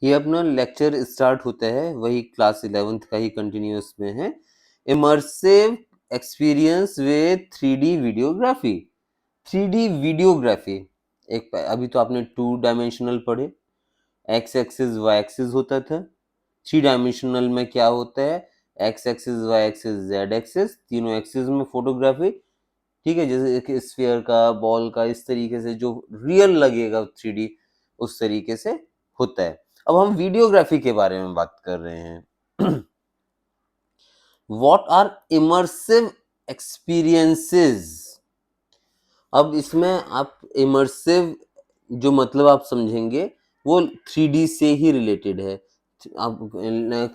ये अपना lecture start होता है, वही क्लास 11th का ही कंटिन्यूअस में है। Immersive experience with 3D videography. 3D videography अभी तो आपने 2 डायमेंशनल पढ़े, एक्स एक्सिस वाई एक्सिस होता था। 3 डायमेंशनल में क्या होता है, X axis Y axis Z axis, तीनों एक्सिस में फोटोग्राफी। ठीक है, जैसे एक स्फीयर का, बॉल का, इस तरीके से जो रियल लगेगा 3D उस तरीके से होता है। अब हम वीडियोग्राफी के बारे में बात कर रहे हैं। What are immersive experiences. अब इसमें आप इमर्सिव जो मतलब आप समझेंगे वो 3D से ही रिलेटेड है। आप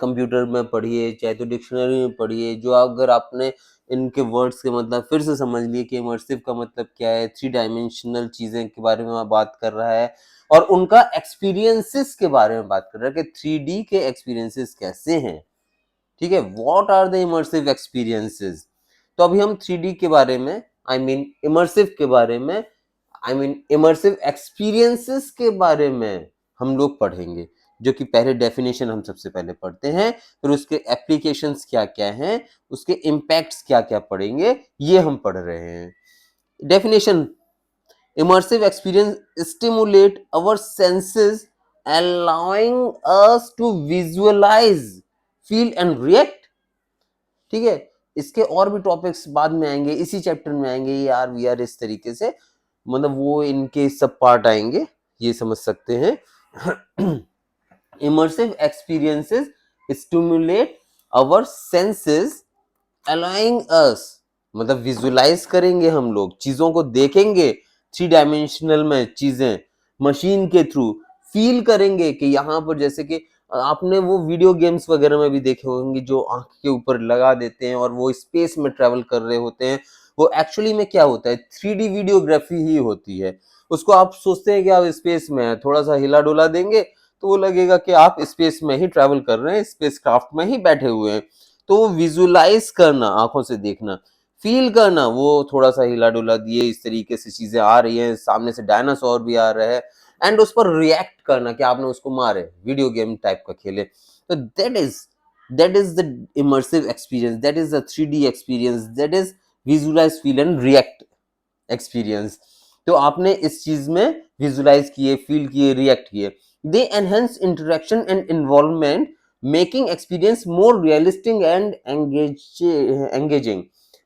कंप्यूटर में पढ़िए, चाहे तो डिक्शनरी में पढ़िए, जो अगर आपने इनके वर्ड्स के मतलब फिर से समझ लिए कि इमर्सिव का मतलब क्या है, 3 डायमेंशनल चीजें के बारे में बात कर रहा है और उनका एक्सपीरियंसेस के बारे में बात कर रहा है कि 3D के एक्सपीरियंसेस कैसे हैं। ठीक है, what are the immersive experiences. तो अभी हम 3D के बारे में, आई मीन इमर्सिव के बारे में, आई मीन इमर्सिव एक्सपीरियंसेस के बारे में हम लोग पढ़ेंगे, जो कि पहले डेफिनेशन हम सबसे पहले पढ़ते हैं, फिर उसके एप्लीकेशंस क्या क्या हैं, उसके इम्पैक्ट्स क्या क्या पढ़ेंगे, ये हम पढ़ रहे हैं। Definition: immersive experience stimulate our senses, allowing us to visualize, feel and react। ठीक है, इसके और भी टॉपिक्स बाद में आएंगे, इसी चैप्टर में आएंगे, ये आर वी आर इस तरीके से, मतलब वो इनके सब पार्ट आएंगे, ये समझ सकते हैं। Immersive experiences stimulate our senses, allowing us, मतलब विजुलाइज करेंगे हम लोग, चीजों को देखेंगे 3 डायमेंशनल में, चीजें मशीन के थ्रू फील करेंगे कि यहाँ पर, जैसे कि आपने वो वीडियो गेम्स वगैरह में भी देखे होंगे जो आंख के ऊपर लगा देते हैं और वो स्पेस में ट्रेवल कर रहे होते हैं, वो एक्चुअली में क्या होता है, 3D वीडियोग्राफी ही होती है। उसको आप सोचते हैं कि आप स्पेस में हैं, थोड़ा सा हिला डुला देंगे तो वो लगेगा कि आप स्पेस में ही ट्रेवल कर रहे हैं, स्पेस क्राफ्ट में ही बैठे हुए हैं। तो विजुलाइज करना, आंखों से देखना, फील करना, वो थोड़ा सा हिला डुला दिए, इस तरीके से चीजें आ रही हैं, सामने से डायनासोर भी आ रहा है, एंड उस पर रिएक्ट करना कि आपने उसको मारे, वीडियो गेम टाइप का खेले। तो that is the immersive experience, that is the 3D experience, that is visualise, feel and react experience. तो आपने इस चीज में विजुलाइज किए, फील किए, रिएक्ट किए। They enhance interaction and involvement, making experience more realistic and engaging.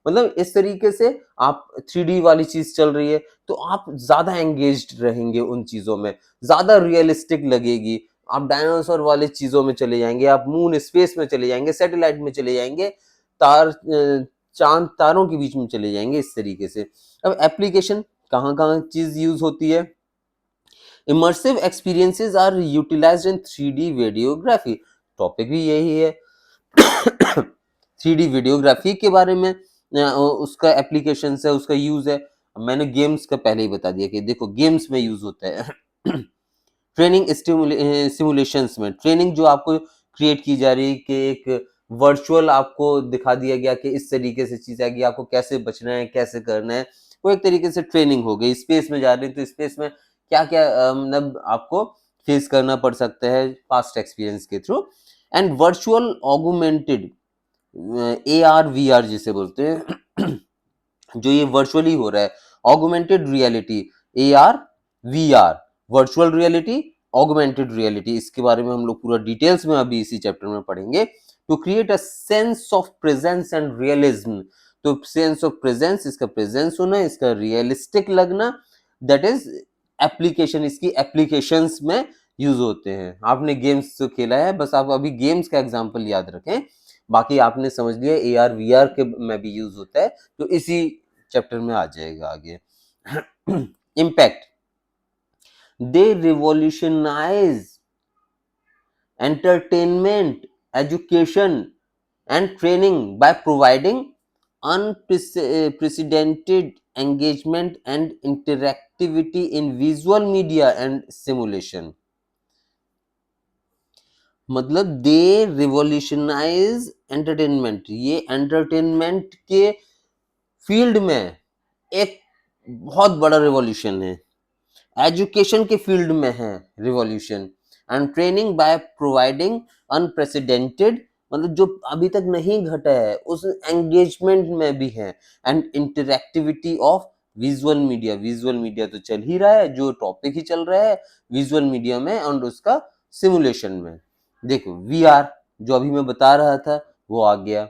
मतलब इस तरीके से आप 3D वाली चीज चल रही है तो आप ज्यादा एंगेज्ड रहेंगे उन चीजों में, ज्यादा रियलिस्टिक लगेगी। आप डायनासोर वाली चीजों में चले जाएंगे, आप मून स्पेस में चले जाएंगे, सैटेलाइट में चले जाएंगे, चांद तारों के बीच में चले जाएंगे, इस तरीके से। अब एप्लीकेशन कहाँ कहाँ चीज यूज होती है। Immersive experiences are utilised in 3D videography, topic भी यही है। 3D वीडियोग्राफी के बारे में उसका एप्लीकेशन है, उसका यूज है। मैंने गेम्स का पहले ही बता दिया कि देखो गेम्स में यूज होता है। ट्रेनिंग सिमुलेशंस में, ट्रेनिंग जो आपको क्रिएट की जा रही है कि एक वर्चुअल आपको दिखा दिया गया कि इस तरीके से चीज आएगी, आपको कैसे बचना है, कैसे करना है, वो एक तरीके से ट्रेनिंग हो गई। स्पेस में जा रही है तो स्पेस में क्या क्या मतलब आपको फेस करना पड़ सकता है पास्ट एक्सपीरियंस के through. And virtual augmented, AR VR जिसे बोलते हैं, जो ये वर्चुअली हो रहा है, augmented reality, AR VR, virtual reality, augmented reality, इसके बारे में हम लोग पूरा डिटेल्स में अभी इसी चैप्टर में पढ़ेंगे। To create a sense of presence and realism, तो सेंस ऑफ प्रेजेंस, इसका प्रेजेंस होना, इसका रियलिस्टिक लगना, दैट इज एप्लीकेशन, इसकी एप्लीकेशंस में यूज होते हैं। आपने गेम्स तो खेला है, बस आप अभी गेम्स का एग्जांपल याद रखें, बाकी आपने समझ लिया AR VR के में भी यूज होता है, तो इसी चैप्टर में आ जाएगा आगे। Impact: they revolutionize entertainment, education and training by providing unprecedented engagement and interactivity in visual media and simulation। मतलब दे रिवॉल्यूशनाइज एंटरटेनमेंट, ये एंटरटेनमेंट के फील्ड में एक बहुत बड़ा रिवॉल्यूशन है। एजुकेशन के फील्ड में है revolution, and training by providing unprecedented, मतलब जो अभी तक नहीं घटा है उस एंगेजमेंट में भी है, and interactivity of visual media. Visual media तो चल ही रहा है, जो टॉपिक ही चल रहा है विजुअल मीडिया में और उसका सिमुलेशन में। देखो वीआर जो अभी मैं बता रहा था वो आ गया,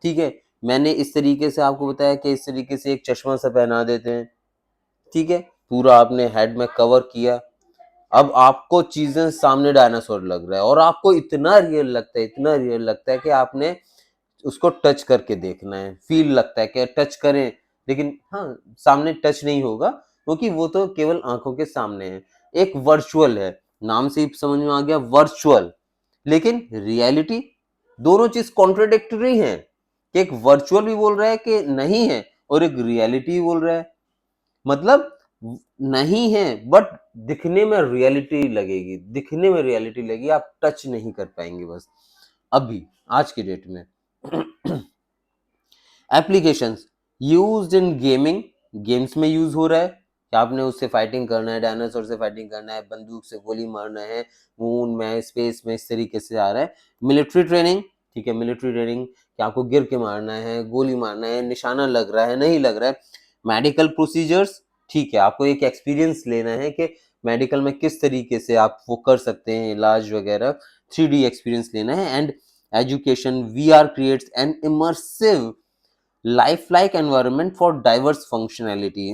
ठीक है। मैंने इस तरीके से आपको बताया कि इस तरीके से एक चश्मा सा पहना देते हैं, ठीक है, पूरा आपने हेड में कवर किया। अब आपको चीजें सामने डायनासोर लग रहा है और आपको इतना रियल लगता है, इतना रियल लगता है कि आपने उसको टच करके देखना है, फील लगता है कि टच करें, लेकिन हाँ सामने टच नहीं होगा क्योंकि वो तो केवल आंखों के सामने है। एक वर्चुअल है, नाम से ही समझ में आ गया वर्चुअल, लेकिन रियलिटी, दोनों चीज कॉन्ट्रोडिक्टरी है कि एक वर्चुअल भी बोल रहा है कि नहीं है और एक रियलिटी भी बोल रहा है, मतलब नहीं है बट दिखने में रियलिटी लगेगी, दिखने में रियलिटी लगेगी, आप टच नहीं कर पाएंगे बस। अभी आज की डेट में applications used in gaming, games में यूज हो रहा है कि आपने उससे फाइटिंग करना है, डायनासोर से फाइटिंग करना है, बंदूक से गोली मारना है, मून में स्पेस में, इस तरीके से आ रहा है। मिलिट्री ट्रेनिंग, ठीक है, मिलिट्री ट्रेनिंग कि आपको गिर के मारना है, गोली मारना है, निशाना लग रहा है नहीं लग रहा है। मेडिकल प्रोसीजर्स, ठीक है, आपको एक एक्सपीरियंस लेना है कि मेडिकल में किस तरीके से आप वो कर सकते हैं इलाज वगैरह, 3D एक्सपीरियंस लेना है। And education, VR creates an immersive life like environment for diverse functionality.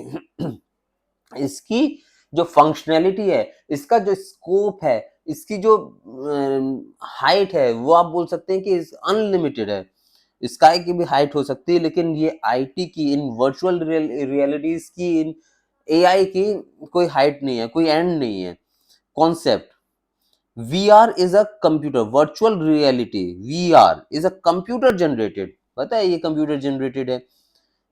इसकी जो फंक्शनैलिटी है, इसका जो स्कोप है, इसकी जो हाइट है, वो आप बोल सकते हैं कि अनलिमिटेड है। स्काई की भी हाइट हो सकती है, लेकिन ये आईटी की, इन वर्चुअल रियलिटीज की, इन एआई की कोई हाइट नहीं है, कोई एंड नहीं है। Concept, VR is a computer, virtual reality VR is a computer generated, पता है ये कंप्यूटर जनरेटेड है।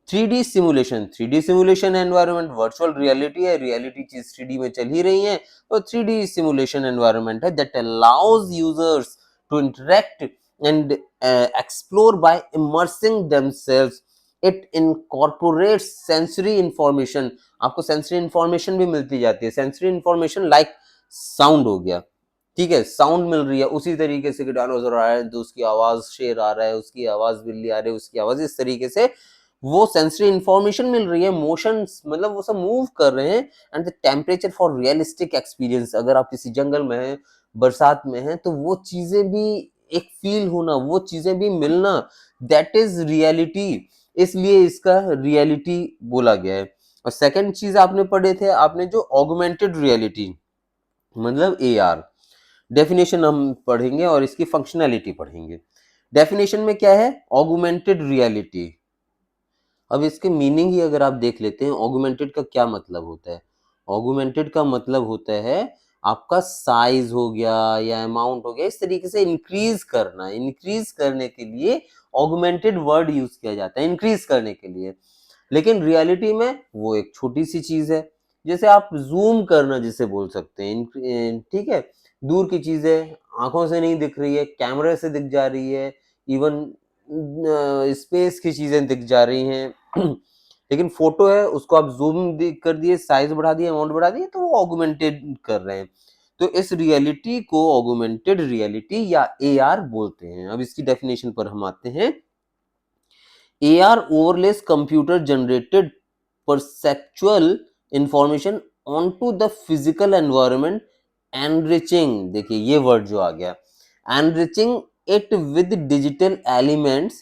3D simulation, 3D simulation environment, virtual reality है, रियलिटी चीज 3D में चल ही रही है, तो 3D सिमुलेशन एनवायरनमेंट है that allows users to interact and explore by immersing themselves. It incorporates sensory information, आपको सेंसरी इंफॉर्मेशन भी मिलती जाती है, सेंसरी इंफॉर्मेशन लाइक साउंड हो गया, ठीक है, साउंड मिल रही है उसी तरीके से कि डायनासोर आ रहा है तो उसकी आवाज शेर आ रहा है, उसकी आवाज बिल्ली आ रही है, उसकी आवाज, इस तरीके से वो सेंसरी इंफॉर्मेशन मिल रही है, मोशंस, मतलब वो सब मूव कर रहे हैं। And the temperature for realistic experience, अगर आप किसी जंगल में हैं, बरसात में हैं, तो वो चीजें भी एक फील होना, वो चीजें भी मिलना, दैट इज रियलिटी, इसलिए इसका रियलिटी बोला गया है। और सेकंड चीज आपने पढ़े थे, आपने जो ऑगमेंटेड रियलिटी मतलब AR, डेफिनेशन हम पढ़ेंगे और इसकी फंक्शनैलिटी पढ़ेंगे। डेफिनेशन में क्या है, ऑगमेंटेड रियलिटी। अब इसके मीनिंग ही अगर आप देख लेते हैं, ऑगमेंटेड का क्या मतलब होता है। ऑगमेंटेड का मतलब होता है आपका साइज हो गया या अमाउंट हो गया, इस तरीके से इंक्रीज करना, इंक्रीज करने के लिए ऑगमेंटेड वर्ड यूज किया जाता है, इंक्रीज करने के लिए। लेकिन रियलिटी में वो एक छोटी सी चीज है, जैसे आप जूम करना जिसे बोल सकते हैं, ठीक है, दूर की चीजें आंखों से नहीं दिख रही है, कैमरे से दिख जा रही है, इवन स्पेस की चीजें दिख जा रही हैं, लेकिन फोटो है उसको आप जूम कर दिए, साइज बढ़ा दिए, अमाउंट बढ़ा दिए, तो वो ऑगमेंटेड कर रहे हैं। तो इस रियलिटी को ऑगमेंटेड रियलिटी या AR बोलते हैं। अब इसकी डेफिनेशन पर हम आते हैं। AR overlays computer generated perceptual information onto the physical environment, enriching, देखिए ये वर्ड जो आ गया, enriching it with digital elements,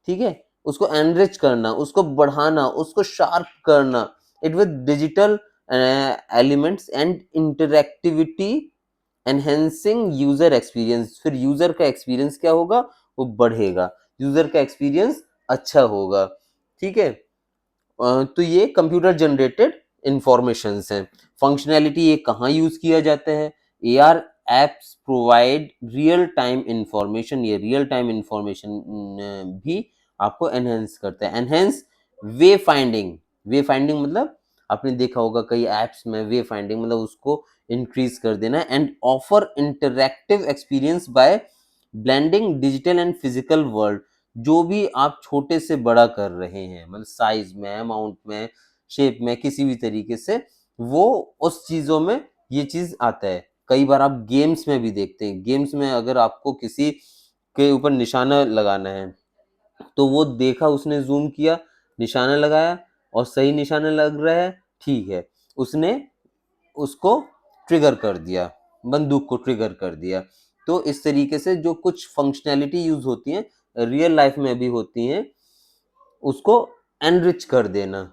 ठीक है, उसको एनरिच करना, उसको बढ़ाना, उसको शार्प करना, it with digital elements and interactivity, enhancing user experience. फिर यूजर का एक्सपीरियंस क्या होगा, वो बढ़ेगा, यूजर का एक्सपीरियंस अच्छा होगा, ठीक है। तो ये कंप्यूटर जनरेटेड इंफॉर्मेशंस हैं। फंक्शनैलिटी ये कहाँ यूज किया जाता है, AR apps provide real time information, ये रियल टाइम इंफॉर्मेशन भी आपको एनहेंस करता है। एनहेंस वे फाइंडिंग, वे फाइंडिंग मतलब आपने देखा होगा कई एप्स में वे फाइंडिंग मतलब उसको इंक्रीज कर देना। And offer interactive experience by blending digital and physical world, जो भी आप छोटे से बड़ा कर रहे हैं, मतलब साइज में, अमाउंट में, शेप में, किसी भी तरीके से, वो उस चीजों में ये चीज आता है। कई बार आप गेम्स में भी देखते हैं, गेम्स में अगर आपको किसी के ऊपर निशाना लगाना है, तो वो देखा, उसने ज़ूम किया, निशाना लगाया और सही निशाना लग रहा है, ठीक है। उसने उसको ट्रिगर कर दिया, बंदूक को ट्रिगर कर दिया। तो इस तरीके से जो कुछ फंक्शनैलिटी यूज़ होती हैं, रियल लाइफ़ में भी होती हैं, उसको एनरिच कर देना।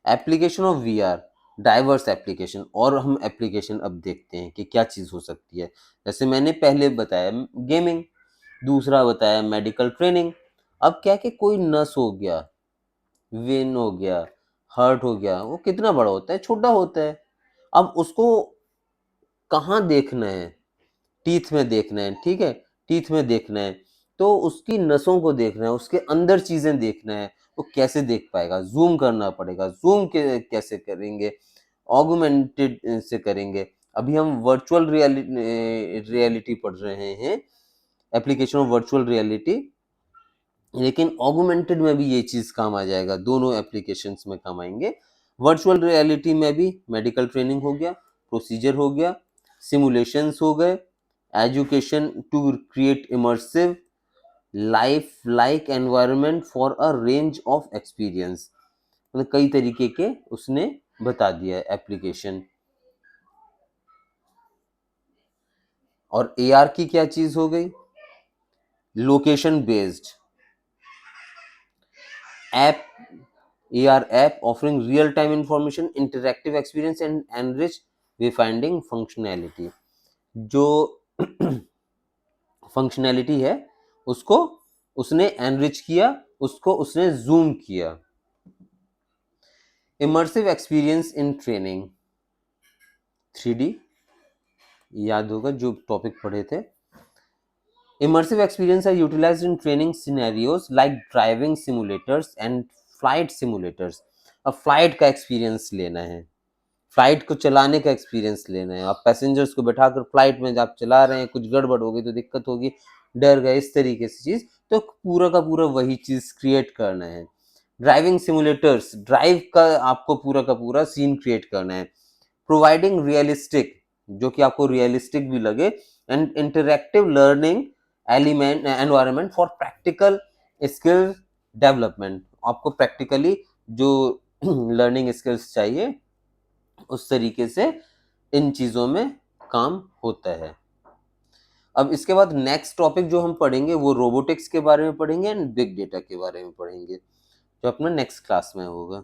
Application of VR, diverse application, और हम एप्लीकेशन अब देखते हैं कि क्या चीज़ हो सकती है। जैसे मैंने पहले बताया गेमिंग, दूसरा बताया मेडिकल ट्रेनिंग। अब क्या है कि कोई नस हो गया, वेन हो गया, हर्ट हो गया, वो कितना बड़ा होता है? छोटा होता है। अब उसको कहाँ देखना है? टीथ में देखना है, ठीक है? टीथ में देखना है, तो उसकी नसों को देखना है, उसके अंदर चीज़ें देखना है, वो कैसे देख पाएगा? ज़ूम करना पड़ेगा। ज़ूम के कैसे करेंगे? ऑगमेंटेड से करेंगे। अभी हम वर्चुअल रियलिटी पढ़ रहे हैं, एप्लीकेशन ऑफ वर्चुअल रियलिटी, लेकिन ऑगमेंटेड में भी ये चीज़ काम आ जाएगा, दोनों एप्लीकेशंस में काम आएँगे। वर्चुअल रियलिटी में भी मेडिकल ट्रेनिंग हो गया, प्रोसीजर हो गया, सिमुलेशंस हो गए, education to create immersive life like environment for a range of experience. मतलब कई तरीके के उसने बता दिया है एप्लीकेशन। और एआर की क्या चीज़ हो गई? Location based app, AR app offering real-time information, interactive experience and enriched wayfinding functionality। जो फंक्शनैलिटी है उसको उसने एनरिच किया, उसको उसने जूम किया। Immersive experience in training, 3D, याद होगा जो टॉपिक पढ़े थे। Immersive experience are utilized in training scenarios like driving simulators and flight simulators। अब फ्लाइट का एक्सपीरियंस लेना है, फ्लाइट को चलाने का एक्सपीरियंस लेना है। आप पैसेंजर्स को बैठाकर फ्लाइट में आप चला रहे हैं, कुछ गड़बड़ हो गई तो दिक्कत होगी, डर गए, इस तरीके से चीज़, तो पूरा का पूरा वही चीज़ क्रिएट करना है। ड्राइविंग सिमुलेटर्स, ड्राइव का आपको पूरा का पूरा सीन क्रिएट करना है। प्रोवाइडिंग रियलिस्टिक, जो कि आपको रियलिस्टिक भी लगे, and interactive learning element environment for practical skill development. आपको प्रैक्टिकली जो लर्निंग स्किल्स चाहिए, उस तरीके से इन चीज़ों में काम होता है। अब इसके बाद नेक्स्ट टॉपिक जो हम पढ़ेंगे वो रोबोटिक्स के बारे में पढ़ेंगे एंड बिग डेटा के बारे में पढ़ेंगे, जो अपना नेक्स्ट क्लास में होगा।